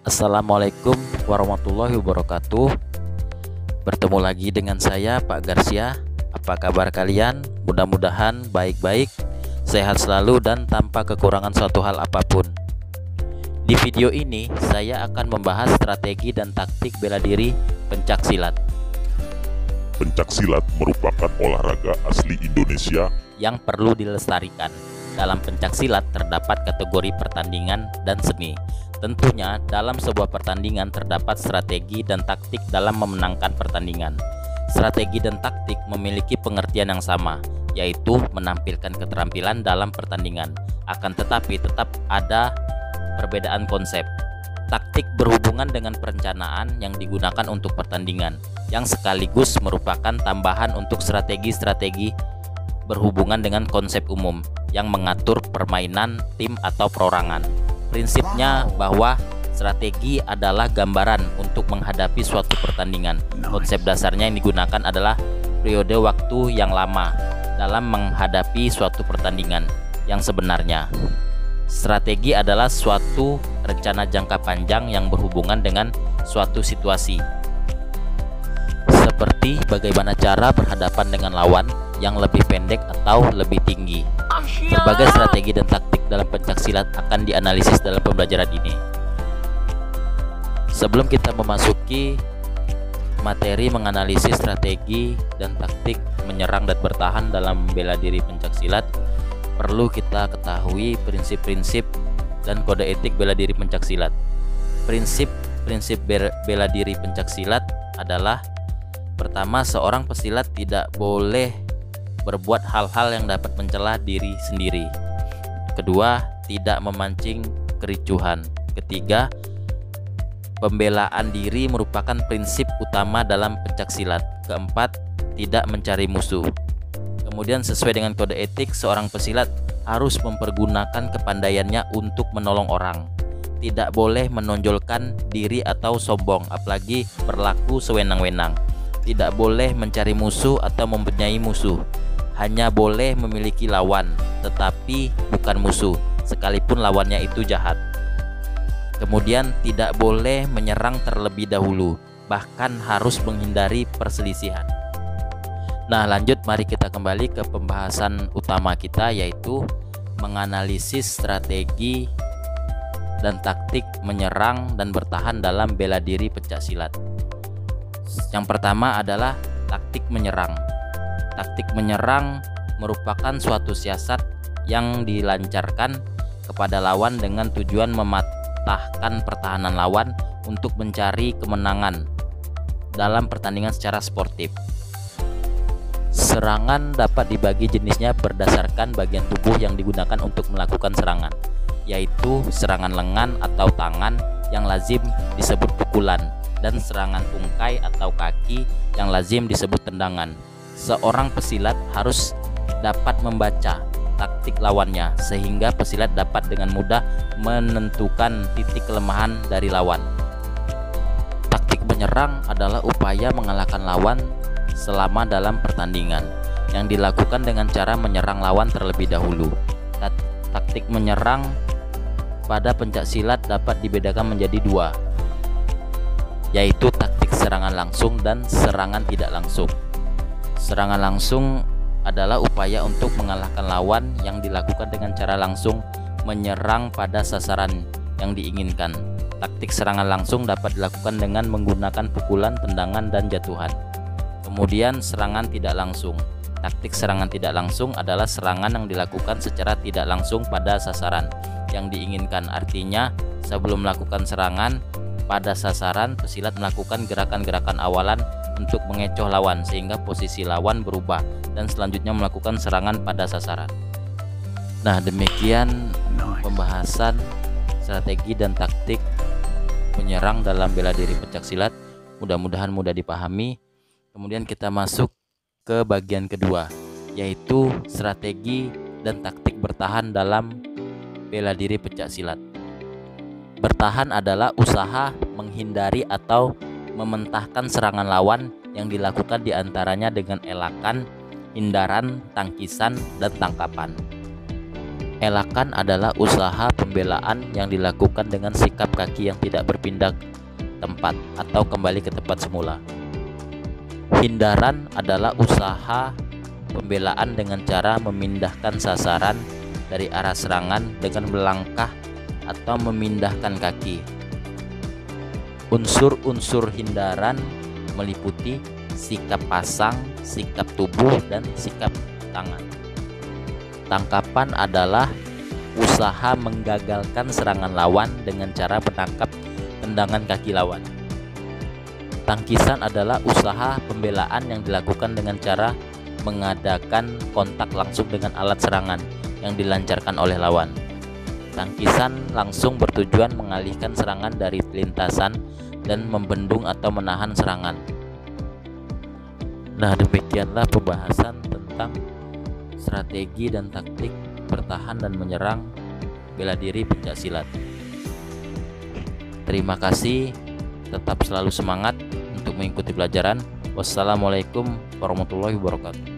Assalamualaikum warahmatullahi wabarakatuh. Bertemu lagi dengan saya, Pak Garcia. Apa kabar kalian? Mudah-mudahan baik-baik, sehat selalu dan tanpa kekurangan suatu hal apapun. Di video ini saya akan membahas strategi dan taktik bela diri pencaksilat. Pencaksilat merupakan olahraga asli Indonesia yang perlu dilestarikan. Dalam pencaksilat terdapat kategori pertandingan dan seni. Tentunya dalam sebuah pertandingan terdapat strategi dan taktik dalam memenangkan pertandingan. Strategi dan taktik memiliki pengertian yang sama, yaitu menampilkan keterampilan dalam pertandingan. Akan tetapi tetap ada perbedaan konsep. Taktik berhubungan dengan perencanaan yang digunakan untuk pertandingan, yang sekaligus merupakan tambahan untuk strategi-strategi berhubungan dengan konsep umum yang mengatur permainan tim atau perorangan. Prinsipnya bahwa strategi adalah gambaran untuk menghadapi suatu pertandingan. Konsep dasarnya yang digunakan adalah periode waktu yang lama dalam menghadapi suatu pertandingan yang sebenarnya. Strategi adalah suatu rencana jangka panjang yang berhubungan dengan suatu situasi. Seperti bagaimana cara berhadapan dengan lawan yang lebih pendek atau lebih tinggi. Berbagai strategi dan taktik dalam pencaksilat akan dianalisis dalam pembelajaran ini. Sebelum kita memasuki materi menganalisis strategi dan taktik menyerang dan bertahan dalam bela diri pencaksilat, perlu kita ketahui prinsip-prinsip dan kode etik bela diri pencaksilat. Prinsip-prinsip bela diri pencaksilat adalah: pertama, seorang pesilat tidak boleh berbuat hal-hal yang dapat mencela diri sendiri. Kedua, tidak memancing kericuhan. Ketiga, pembelaan diri merupakan prinsip utama dalam pencaksilat. Keempat, tidak mencari musuh. Kemudian sesuai dengan kode etik, seorang pesilat harus mempergunakan kepandaiannya untuk menolong orang. Tidak boleh menonjolkan diri atau sombong, apalagi berlaku sewenang-wenang. Tidak boleh mencari musuh atau mempunyai musuh. Hanya boleh memiliki lawan, tetapi bukan musuh, sekalipun lawannya itu jahat. Kemudian tidak boleh menyerang terlebih dahulu, bahkan harus menghindari perselisihan. Nah, lanjut, mari kita kembali ke pembahasan utama kita, yaitu menganalisis strategi dan taktik menyerang dan bertahan dalam bela diri pencaksilat. Yang pertama adalah taktik menyerang. Taktik menyerang merupakan suatu siasat yang dilancarkan kepada lawan dengan tujuan mematahkan pertahanan lawan untuk mencari kemenangan dalam pertandingan secara sportif. Serangan dapat dibagi jenisnya berdasarkan bagian tubuh yang digunakan untuk melakukan serangan, yaitu serangan lengan atau tangan yang lazim disebut pukulan, dan serangan tungkai atau kaki yang lazim disebut tendangan. Seorang pesilat harus dapat membaca taktik lawannya sehingga pesilat dapat dengan mudah menentukan titik kelemahan dari lawan. Taktik menyerang adalah upaya mengalahkan lawan selama dalam pertandingan yang dilakukan dengan cara menyerang lawan terlebih dahulu. Taktik menyerang pada pencaksilat dapat dibedakan menjadi dua, yaitu taktik serangan langsung dan serangan tidak langsung. Serangan langsung adalah upaya untuk mengalahkan lawan yang dilakukan dengan cara langsung menyerang pada sasaran yang diinginkan. Taktik serangan langsung dapat dilakukan dengan menggunakan pukulan, tendangan, dan jatuhan. Kemudian serangan tidak langsung. Taktik serangan tidak langsung adalah serangan yang dilakukan secara tidak langsung pada sasaran yang diinginkan. Artinya, sebelum melakukan serangan pada sasaran, pesilat melakukan gerakan-gerakan awalan untuk mengecoh lawan sehingga posisi lawan berubah dan selanjutnya melakukan serangan pada sasaran. Nah, demikian pembahasan strategi dan taktik menyerang dalam bela diri pencaksilat. Mudah-mudahan mudah dipahami. Kemudian kita masuk ke bagian kedua, yaitu strategi dan taktik bertahan dalam bela diri pencaksilat. Bertahan adalah usaha menghindari atau mementahkan serangan lawan yang dilakukan diantaranya dengan elakan, hindaran, tangkisan, dan tangkapan. Elakan adalah usaha pembelaan yang dilakukan dengan sikap kaki yang tidak berpindah tempat atau kembali ke tempat semula. Hindaran adalah usaha pembelaan dengan cara memindahkan sasaran dari arah serangan dengan melangkah atau memindahkan kaki. Unsur-unsur hindaran meliputi sikap pasang, sikap tubuh, dan sikap tangan. Tangkapan adalah usaha menggagalkan serangan lawan dengan cara menangkap tendangan kaki lawan. Tangkisan adalah usaha pembelaan yang dilakukan dengan cara mengadakan kontak langsung dengan alat serangan yang dilancarkan oleh lawan. Tangkisan langsung bertujuan mengalihkan serangan dari lintasan dan membendung atau menahan serangan. Nah, demikianlah pembahasan tentang strategi dan taktik bertahan dan menyerang bela diri pencaksilat. Terima kasih, tetap selalu semangat untuk mengikuti pelajaran. Wassalamualaikum warahmatullahi wabarakatuh.